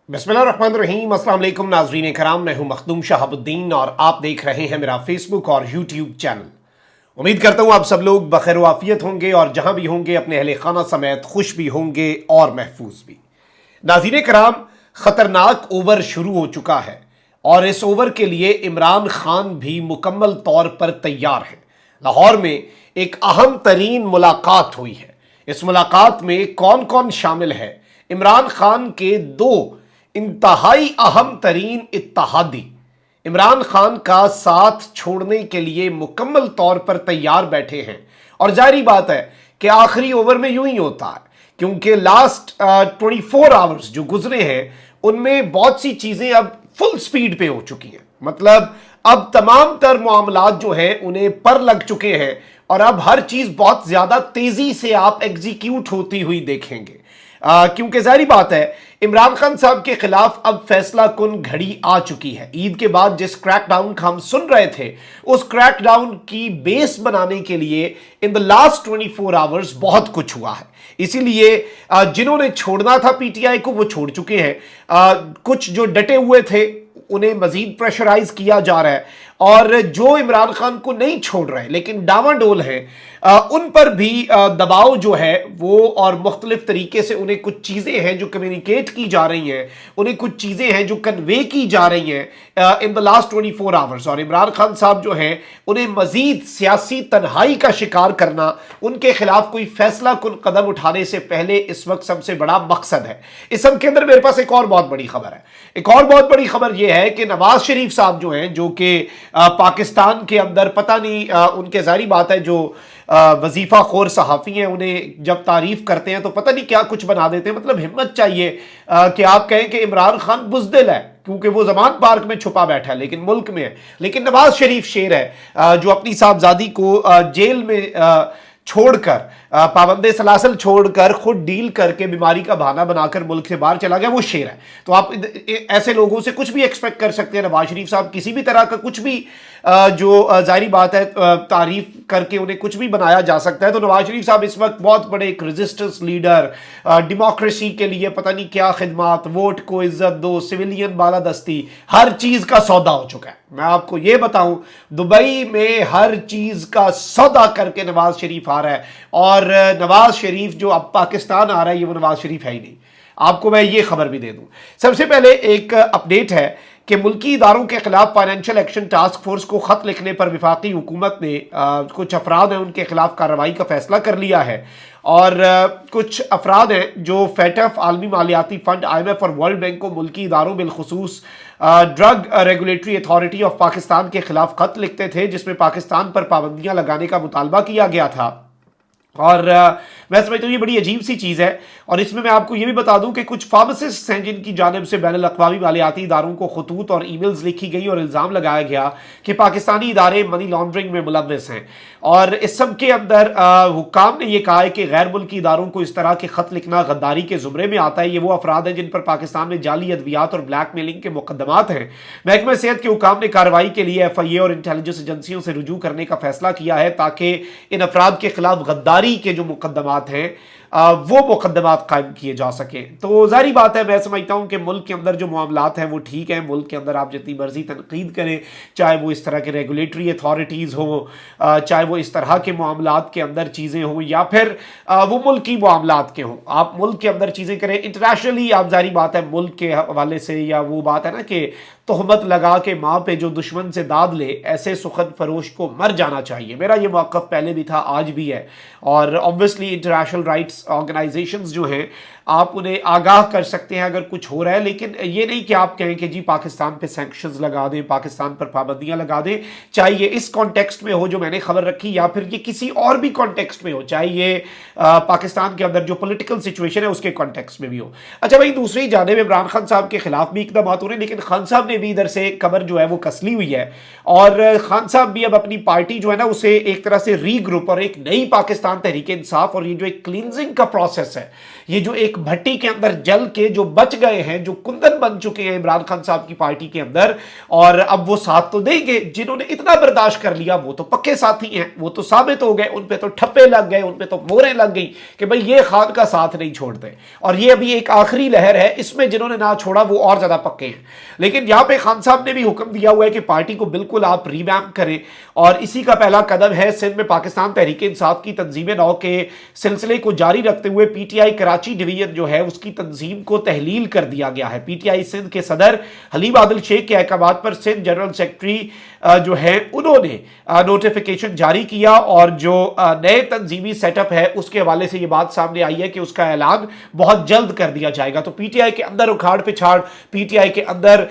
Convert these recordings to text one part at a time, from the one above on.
बिस्मिल्लाहिर्रहमानिर्रहीम। अस्सलाम वालेकुम नाज़रीन कराम, मैं हूं मखदूम शहाबुद्दीन और आप देख रहे हैं मेरा फेसबुक और यूट्यूब चैनल। उम्मीद करता हूं आप सब लोग बखैर वाफियत होंगे और जहां भी होंगे अपने अहले खाना समेत खुश भी होंगे और महफूज भी। नाज़रीन कराम, खतरनाक ओवर शुरू हो चुका है और इस ओवर के लिए इमरान खान भी मुकम्मल तौर पर तैयार है। लाहौर में एक अहम तरीन मुलाकात हुई है। इस मुलाकात में कौन कौन शामिल है? इमरान खान के दो इंतहाई अहम तरीन इत्तेहादी इमरान खान का साथ छोड़ने के लिए मुकम्मल तौर पर तैयार बैठे हैं। और जारी बात है कि आखिरी ओवर में यूं ही होता है, क्योंकि लास्ट 24 आवर्स जो गुजरे हैं उनमें बहुत सी चीजें अब फुल स्पीड पे हो चुकी हैं। मतलब अब तमाम तर मामलात जो हैं उन्हें पर लग चुके हैं और अब हर चीज बहुत ज्यादा तेजी से आप एग्जीक्यूट होती हुई देखेंगे। क्योंकि जारी बात है इमरान खान साहब के खिलाफ अब फैसला कुन घड़ी आ चुकी है। ईद के बाद जिस क्रैकडाउन का हम सुन रहे थे उस क्रैकडाउन की बेस बनाने के लिए इन द लास्ट 24 आवर्स बहुत कुछ हुआ है। इसीलिए जिन्होंने छोड़ना था पीटीआई को वो छोड़ चुके हैं। कुछ जो डटे हुए थे उन्हें मजीद प्रेशराइज किया जा रहा है और जो इमरान खान को नहीं छोड़ रहे लेकिन डावाडोल हैं उन पर भी दबाव जो है वो और मुख्तलिफ तरीके से उन्हें कुछ चीज़ें हैं जो कम्युनिकेट की जा रही हैं, उन्हें कुछ चीज़ें हैं जो कन्वे की जा रही हैं इन द लास्ट 24 आवर्स। और इमरान खान साहब जो हैं उन्हें मजीद सियासी तन्हाई का शिकार करना, उनके खिलाफ कोई फैसला कुन कदम उठाने से पहले इस वक्त सबसे बड़ा मकसद है। इस सब के अंदर मेरे पास एक और बहुत बड़ी खबर है। एक और बहुत बड़ी खबर यह है कि नवाज शरीफ साहब जो हैं, जो कि पाकिस्तान के अंदर पता नहीं उनके जारी बात है जो वजीफा खोर सहाफ़ी हैं, उन्हें जब तारीफ करते हैं तो पता नहीं क्या कुछ बना देते हैं। मतलब हिम्मत चाहिए कि आप कहें कि इमरान खान बुज़दिल है क्योंकि वो जमान पार्क में छुपा बैठा है लेकिन मुल्क में है। लेकिन नवाज शरीफ शेर है जो अपनी साहबजादी को जेल में छोड़कर पाबंदे सलासल छोड़कर खुद डील करके बीमारी का बहाना बनाकर मुल्क से बाहर चला गया, वो शेर है। तो आप ऐसे लोगों से कुछ भी एक्सपेक्ट कर सकते हैं। नवाज शरीफ साहब किसी भी तरह का कुछ भी जो जारी बात है तारीफ करके उन्हें कुछ भी बनाया जा सकता है। तो नवाज शरीफ साहब इस वक्त बहुत बड़े एक रेजिस्टेंस लीडर, डेमोक्रेसी के लिए पता नहीं क्या खिदमात, वोट को इज्जत दो, सिविलियन बालादस्ती, हर चीज का सौदा हो चुका है। मैं आपको ये बताऊं, दुबई में हर चीज का सौदा करके नवाज शरीफ आ रहा है और नवाज शरीफ जो अब पाकिस्तान आ रहा है ये वो नवाज शरीफ है ही नहीं। आपको मैं ये खबर भी दे दूं। सबसे पहले एक अपडेट है कि मुल्की इदारों के खिलाफ फाइनेंशियल एक्शन टास्क फोर्स को खत लिखने पर वफाकी हुकूमत ने कुछ अफराद हैं उनके खिलाफ कार्रवाई का फैसला कर लिया है। और कुछ अफराद हैं जो फेटफ, आलमी मालियाती फंड, IMF और वर्ल्ड बैंक को मुल्की इदारों बिलखुसूस drug regulatory authority of Pakistan के खिलाफ खत लिखते थे जिसमें पाकिस्तान पर पाबंदियां लगाने का मुतालबा किया गया था। और मैं समझता हूँ ये बड़ी अजीब सी चीज़ है। और इसमें मैं आपको ये भी बता दूं कि कुछ फार्मासिस्ट हैं जिनकी जानिब से बैनुल अक़वामी मालियाती इदारों को खतूत और ईमेल्स लिखी गई और इल्ज़ाम लगाया गया कि पाकिस्तानी इदारे मनी लॉन्ड्रिंग में मुलव्वस हैं। और इस सब के अंदर हुक्काम ने यह कहा है कि गैर मुल्की इदारों को इस तरह के खत लिखना गद्दारी के ज़ुमरे में आता है। ये वो अफराद हैं जिन पर पाकिस्तान में जाली अद्वियात और ब्लैक मेलिंग के मुकदमात हैं। महकमा सेहत के हुक्काम ने कार्रवाई के लिए FIA और इंटेलिजेंस एजेंसियों से रुजू करने का फैसला किया है ताकि इन अफराद के खिलाफ गद्दारी के जो मुकदमात हैं वो मुकदमात कायम किए जा सके। तो जारी बात है, मैं समझता हूँ कि मुल्क के अंदर जो मामलात हैं वो ठीक है। मुल्क के अंदर आप जितनी मर्जी तनकीद करें, चाहे वो इस तरह के रेगुलेटरी अथॉरिटीज़ हो, चाहे वो इस तरह के मामलात के अंदर चीज़ें हों या फिर वो मुल्की मामलात के हों, आप मुल्क के अंदर चीज़ें करें। इंटरनेशनली आप जारी बात है मुल्क के हवाले से, या वो बात है ना कि तोहमत लगा के माँ पे जो दुश्मन से दाद ले, ऐसे सुखद फरोश को मर जाना चाहिए। मेरा ये मौक़िफ़ पहले भी था, आज भी है। और ऑब्वियसली इंटरनेशनल राइट्स ऑर्गेनाइजेशंस जो हैं आप उन्हें आगाह कर सकते हैं अगर कुछ हो रहा है, लेकिन ये नहीं कि आप कहें कि जी पाकिस्तान पे सैंक्शंस लगा दें, पाकिस्तान पर पाबंदियां लगा दें। चाहे ये इस कॉन्टेक्स्ट में हो जो मैंने खबर रखी या फिर ये किसी और भी कॉन्टेक्स्ट में हो, चाहे ये पाकिस्तान के अंदर जो पॉलिटिकल सिचुएशन है उसके कॉन्टेक्स्ट में भी हो। अच्छा भाई, दूसरी जानिब इमरान खान साहब के खिलाफ भी इकदाम हो रहे हैं, लेकिन खान साहब ने भी इधर से कमर जो है वो कसली हुई है और खान साहब भी अब अपनी पार्टी जो है ना उसे एक तरह से रीग्रुप और एक नई पाकिस्तान तहरीक इंसाफ और ये जो एक क्लींजिंग बर्निंग का प्रोसेस है, ये जो एक भट्टी के अंदर जल के जो बच गए हैं, जो कुंदन बन चुके हैं इमरान खान साहब की पार्टी के अंदर, और अब वो साथ तो देंगे। जिन्होंने इतना बर्दाश्त कर लिया वो तो पक्के साथी हैं, वो तो साबित हो गए, उन पे तो ठप्पे लग गए, उन पे तो मोहरें लग गई कि भाई ये खान का साथ नहीं छोड़ते। और ये अभी एक आखिरी लहर है, इसमें जिन्होंने ना छोड़ा वो और ज्यादा पक्के हैं। लेकिन यहां पे खान साहब ने भी हुक्म दिया हुआ है कि पार्टी को बिल्कुल आप रिवैम्प करें, और इसी का पहला कदम है सिंध में पाकिस्तान तहरीक इंसाफ की तंजीम नौ के सिलसिले को जारी रखते हुए पीटीआई कराची डिवीजन जो है उसकी तंजीम को तहलील कर दिया गया है। पीटीआई सिंध के सदर हलीम आदिल शेख के अहकामात पर सिंध जनरल सेक्रेटरी जो है उन्होंने नोटिफिकेशन जारी किया, और जो नए तंजीमी सेटअप है उसके हवाले से ये बात सामने आई है कि उसका ऐलान बहुत जल्द कर दिया जाएगा। तो पीटीआई के अंदर उखाड़ पिछाड़, पीटीआई के अंदर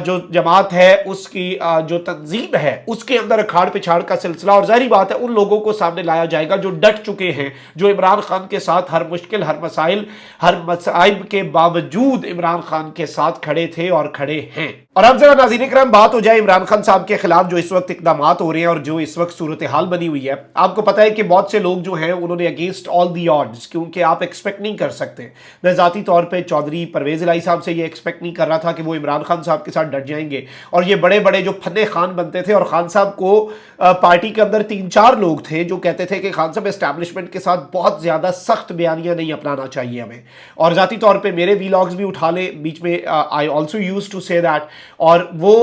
जो जमात है उसकी जो तंजीम है उसके अंदर उखाड़ पिछाड़ का सिलसिला, और जाहिर बात है उन लोगों को सामने लाया जाएगा जो डट चुके हैं, जो इमरान खान के साथ हर मुश्किल हर मसाइब के बावजूद इमरान खान के साथ खड़े थे और खड़े हैं। और अब जरा नाज़रीन इकराम बात हो जाए इमरान खान साहब के खिलाफ जो इस वक्त इकदाम हो रहे हैं और जो इस वक्त सूरत हाल बनी हुई है। आपको पता है कि बहुत से लोग जो हैं उन्होंने अगेंस्ट ऑल दी ऑड्स, क्योंकि आप एक्सपेक्ट नहीं कर सकते, मैं ज़ाती तौर पे चौधरी परवेज़ इलाही साहब से ये एक्सपेक्ट नहीं कर रहा था कि वो इमरान खान साहब के साथ डट जाएंगे, और ये बड़े बड़े जो फन्ने खान बनते थे, और खान साहब को पार्टी के अंदर 3-4 लोग थे जो कहते थे कि खान साहब एस्टैब्लिशमेंट के साथ बहुत ज़्यादा सख्त बयानियाँ नहीं अपनाना चाहिए हमें, और ज़ाती तौर पर मेरे वीलॉग्स भी उठा लें बीच में, I also use to say that. और वो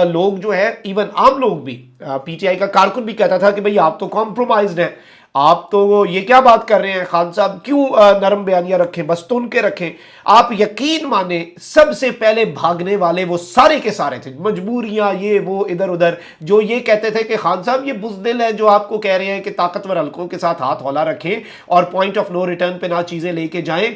लोग जो है, इवन आम लोग भी, पीटीआई का कारकुन भी कहता था कि भाई आप तो कॉम्प्रोमाइज्ड हैं, आप तो ये क्या बात कर रहे हैं, खान साहब क्यों नरम बयानियां रखें, बस तुन के रखें। आप यकीन माने सबसे पहले भागने वाले वो सारे के सारे थे, मजबूरियां ये वो इधर उधर, जो ये कहते थे कि खान साहब ये बुज़दिल है जो आपको कह रहे हैं कि ताकतवर हल्कों के साथ हाथ हौला रखें और पॉइंट ऑफ नो रिटर्न पे ना चीजें लेके जाएं,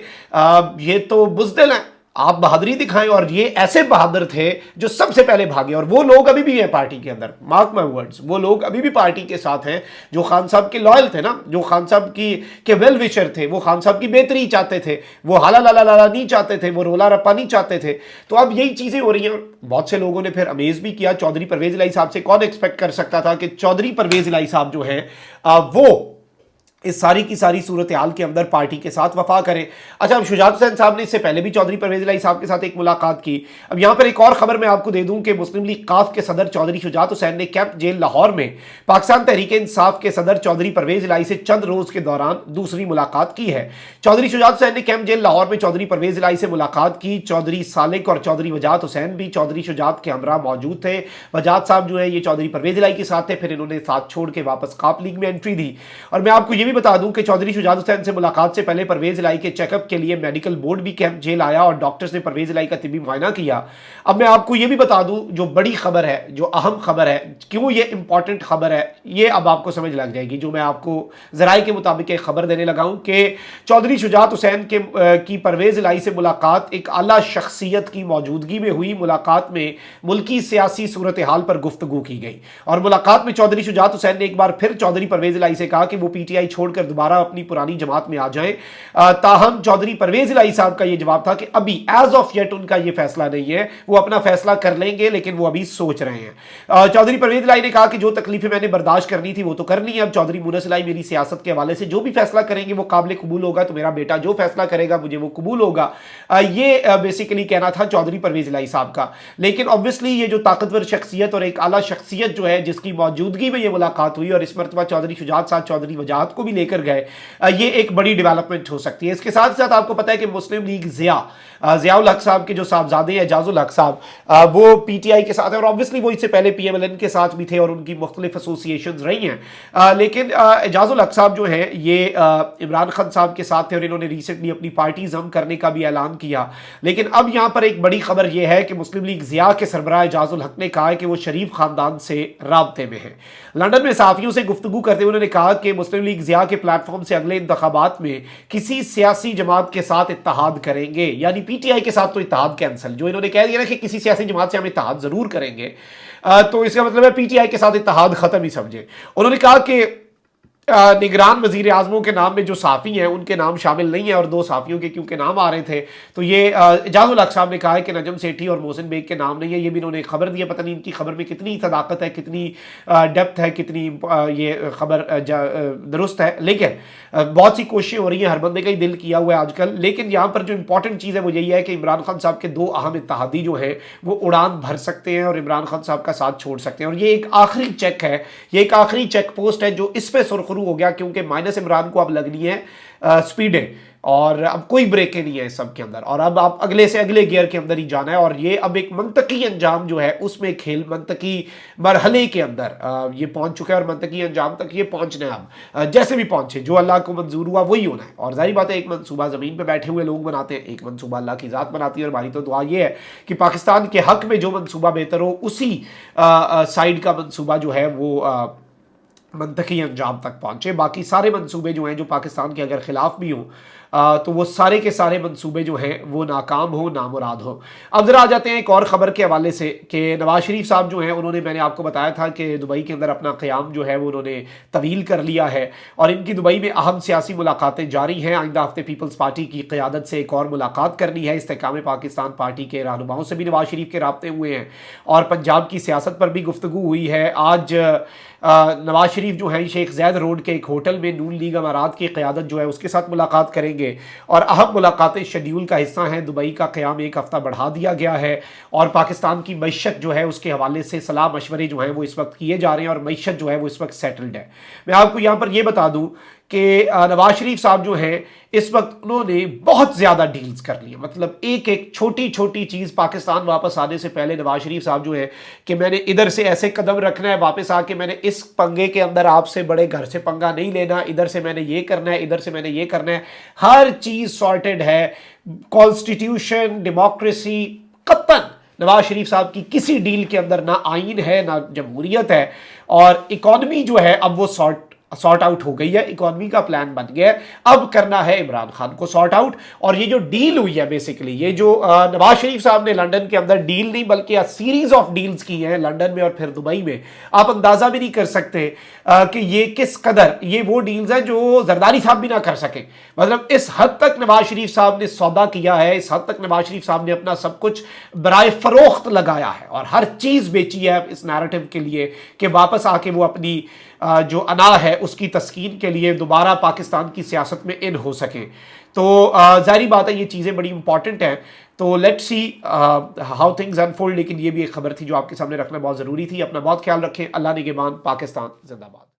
ये तो बुज़दिल है, आप बहादुरी दिखाएं। और ये ऐसे बहादुर थे जो सबसे पहले भागे, और वो लोग अभी भी हैं पार्टी के अंदर, मार्क माय वर्ड्स, वो लोग अभी भी पार्टी के साथ हैं जो खान साहब के लॉयल थे ना, जो खान साहब की के वेल विशर थे, वो खान साहब की बेहतरी चाहते थे, वो हाला लाला लाला नहीं चाहते थे, वो रोला रप्पा नहीं चाहते थे। तो अब यही चीजें हो रही हैं। बहुत से लोगों ने फिर अमेज भी किया, चौधरी परवेज इलाही साहब से कौन एक्सपेक्ट कर सकता था कि चौधरी परवेज इलाही साहब जो है वो इस सारी की सारी सूरत हाल के अंदर पार्टी के साथ वफा करें। अच्छा, अब शुजात हुसैन साहब ने इससे पहले भी चौधरी परवेज इलाही साहब के साथ एक मुलाकात की। अब यहां पर एक और खबर मैं आपको दे दूं कि मुस्लिम लीग काफ के सदर चौधरी शुजात हुसैन ने कैंप जेल लाहौर में पाकिस्तान तहरीक इंसाफ के सदर चौधरी परवेज इलाही से चंद रोज के दौरान दूसरी मुलाकात की है। चौधरी शुजात हुसैन ने कैंप जेल लाहौर में चौधरी परवेज इलाही से मुलाकात की। चौधरी सालिक और चौधरी वजात हुसैन भी चौधरी शुजात के हमरा मौजूद थे। वजात साहब जो है ये चौधरी परवेज इलाही के साथ थे, फिर इन्होंने साथ छोड़ के वापस काफ लीग में एंट्री दी। और मैं आपको ये भी बता दूं कि चौधरी शुजात हुसैन से मुलाकात से पहले परवेज इलाही के चेकअप के लिए मेडिकल बोर्ड भी कैंप जेल आया और डॉक्टर्स ने परवेज इलाही का तिब्बी मुआयना किया। अब मैं आपको यह भी बता दूं, जो बड़ी खबर है, जो अहम खबर है, क्यों ये इंपॉर्टेंट खबर है, ये अब आपको समझ लग जाएगी। जो मैं आपको जराए के मुताबिक एक खबर देने लगा हूं कि चौधरी शुजात हुसैन की परवेज इलाही से मुलाकात एक आला शख्सियत की मौजूदगी में हुई। मुलाकात में मुल्की सियासी सूरत हाल पर गुफ्तगू की गई, और मुलाकात में चौधरी शुजात हुसैन ने एक बार फिर चौधरी परवेज इलाही से कहा कि वो पीटीआई छोड़कर दोबारा अपनी पुरानी जमात में आ जाएं। ताहम चौधरी परवेज इलाही साहब का यह जवाब था कि अभी एज ऑफ येट उनका यह फैसला नहीं है, वो अपना फैसला कर लेंगे, लेकिन वो अभी सोच रहे हैं। चौधरी परवेज इलाही ने कहा कि जो तकलीफें मैंने बर्दाश्त करनी थी वो तो करनी है। अब चौधरी मुनस इलाही मेरी सियासत के हवाले से जो भी फैसला करेंगे वो काबिल कबूल होगा, तो मेरा बेटा जो फैसला करेगा मुझे वो कबूल होगा। ये बेसिकली कहना था चौधरी परवेज इलाही साहब का। लेकिन ऑब्वियसली ये जो ताकतवर शख्सियत और एक आला शख्सियत जो है जिसकी मौजूदगी में ये मुलाकात हुई, और इस मरतबा चौधरी शुजात साहब चौधरी वजाहत को भी लेकर गए, ये एक बड़ी डेवलपमेंट हो सकती है। इसके साथ साथ आपको पता है कि मुस्लिम लीग ज़ियाउल हक साहब के जो साहबजादे हैं एजाजुल हक साहब, वो पीटीआई के साथ है, और ऑब्वियसली वो इससे पहले पीएमएलएन के साथ भी थे और उनकी मुख्तलिफ एसोसिएशंस रही हैं। लेकिन एजाजुल हक साहब जो है ये इमरान खान साहब के साथ थे और इन्होंने रिसेंटली अपनी पार्टी जम करने का भी ऐलान किया। लेकिन अब यहाँ पर एक बड़ी खबर यह है कि मुस्लिम लीग ज़िया के सरबराह एजाजुल हक ने कहा है कि वो शरीफ खानदान से राब्ते में है। लंदन में सहाफ़ियों से गुफ्तगू करते हुए उन्होंने कहा कि मुस्लिम लीग ज़िया के प्लेटफॉर्म से अगले इंतखाबात में किसी सियासी जमात के साथ इत्तेहाद करेंगे, यानी पीटीआई के साथ तो इत्तेहाद कैंसिल। जो इन्होंने कह दिया ना कि किसी सियासी जमात से हम इत्तेहाद जरूर करेंगे, तो इसका मतलब है पीटीआई के साथ इत्तेहाद खत्म ही समझे। उन्होंने कहा कि निगरान वजीर आजमों के नाम में जो साफ़ी हैं उनके नाम शामिल नहीं है, और दो साफ़ियों के क्योंकि नाम आ रहे थे तो ये एजाजुल हक साहब ने कहा है कि नजम सेठी और मोहसिन बेग के नाम नहीं है। ये भी इन्होंने खबर दी है, पता नहीं इनकी खबर में कितनी सदाकत है, कितनी डेप्थ है, कितनी ये खबर दुरुस्त है, लेकिन बहुत सी कोशिशें हो रही हैं, हर बंदे का ही दिल किया हुआ है आजकल। लेकिन यहाँ पर जो इंपॉर्टेंट चीज़ है वो यही है कि इमरान खान साहब के दो अहम इत्तेहादी जो हैं वो उड़ान भर सकते हैं और इमरान खान साहब का साथ छोड़ सकते हैं, और ये एक आखिरी चेक है, ये एक आखिरी चेक पोस्ट है जो इस पे सुरखरू हो गया, क्योंकि माइनस इमरान को अब लगनी है स्पीडें, और अब कोई ब्रेकें नहीं है इस सब के अंदर, और अब आप अगले से अगले गियर के अंदर ही जाना है, और ये अब एक मंतकी अंजाम जो है उसमें खेल मंतकी मरहले के अंदर ये पहुंच चुका है, और मंतकी अंजाम तक ये पहुंचना है। अब जैसे भी पहुंचे, जो अल्लाह को मंजूर हुआ वही होना है, और जाहिर बात है एक मंसूबा ज़मीन पर बैठे हुए लोग बनाते हैं, एक मंसूबा अल्लाह की ज़ात बनाती है, और हमारी तो दुआ ये है कि पाकिस्तान के हक में जो मंसूबा बेहतर हो उसी साइड का मंसूबा जो है वो मंतकी अंजाम तक पहुंचे। बाकी सारे मंसूबे जो हैं जो पाकिस्तान के अगर खिलाफ भी हों तो वो सारे के सारे मंसूबे जो हैं वो नाकाम हो, नामुराद हो। अब ज़रा आ जाते हैं एक और ख़बर के हवाले से कि नवाज शरीफ साहब जो हैं उन्होंने, मैंने आपको बताया था कि दुबई के अंदर अपना क़याम जो है वो उन्होंने तवील कर लिया है, और इनकी दुबई में अहम सियासी मुलाकातें जारी हैं। आइंदा हफ्ते पीपल्स पार्टी की क़यादत से एक और मुलाकात करनी है। इस्तेकाम पाकिस्तान पार्टी के रहनुमाओं से भी नवाज शरीफ के राब्ते हुए हैं, और पंजाब की सियासत पर भी गुफ्तगू हुई है। आज नवाज शरीफ जो है शेख ज़ैद रोड के एक होटल में नून लीग अमारात की क़यादत जो है उसके साथ मुलाकात करेंगे, और अहम मुलाकातें शेड्यूल का हिस्सा हैं। दुबई का क़याम एक हफ़्ता बढ़ा दिया गया है, और पाकिस्तान की मईशत जो है उसके हवाले से सलाह मशवरे जो हैं वो इस वक्त किए जा रहे हैं, और मईशत जो है वो इस वक्त सेटल्ड है। मैं आपको यहाँ पर यह बता दूँ कि नवाज शरीफ साहब जो हैं इस वक्त उन्होंने बहुत ज़्यादा डील्स कर ली, मतलब एक एक छोटी छोटी चीज़ पाकिस्तान वापस आने से पहले नवाज शरीफ साहब जो है कि मैंने इधर से ऐसे कदम रखना है, वापस आके मैंने इस पंगे के अंदर आपसे बड़े घर से पंगा नहीं लेना, इधर से मैंने ये करना है, इधर से मैंने ये करना है, हर चीज़ सॉर्टेड है। कॉन्स्टिट्यूशन, डेमोक्रेसी, कतन नवाज शरीफ साहब की किसी डील के अंदर ना आइन है ना जमहूरियत है, और इकॉनमी जो है अब वो सॉर्ट आउट हो गई है, इकॉनमी का प्लान बन गया है। अब करना है इमरान खान को सॉर्ट आउट, और ये जो डील हुई है बेसिकली, ये जो नवाज शरीफ साहब ने लंदन के अंदर डील नहीं बल्कि सीरीज ऑफ डील्स की हैं लंदन में और फिर दुबई में, आप अंदाजा भी नहीं कर सकते कि ये किस कदर ये वो डील्स हैं जो जरदारी साहब भी ना कर सके। मतलब इस हद तक नवाज शरीफ साहब ने सौदा किया है, इस हद तक नवाज शरीफ साहब ने अपना सब कुछ बराए फरोख्त लगाया है, और हर चीज़ बेची है इस नैरेटिव के लिए कि वापस आके वो अपनी जो अना है उसकी तस्कीन के लिए दोबारा पाकिस्तान की सियासत में इन हो सके। तो जाहिर बात है ये चीज़ें बड़ी इंपॉर्टेंट हैं। तो let's see how things unfold, लेकिन ये भी एक खबर थी जो आपके सामने रखना बहुत ज़रूरी थी। अपना बहुत ख्याल रखें। अल्लाह निगहबान। पाकिस्तान जिंदाबाद।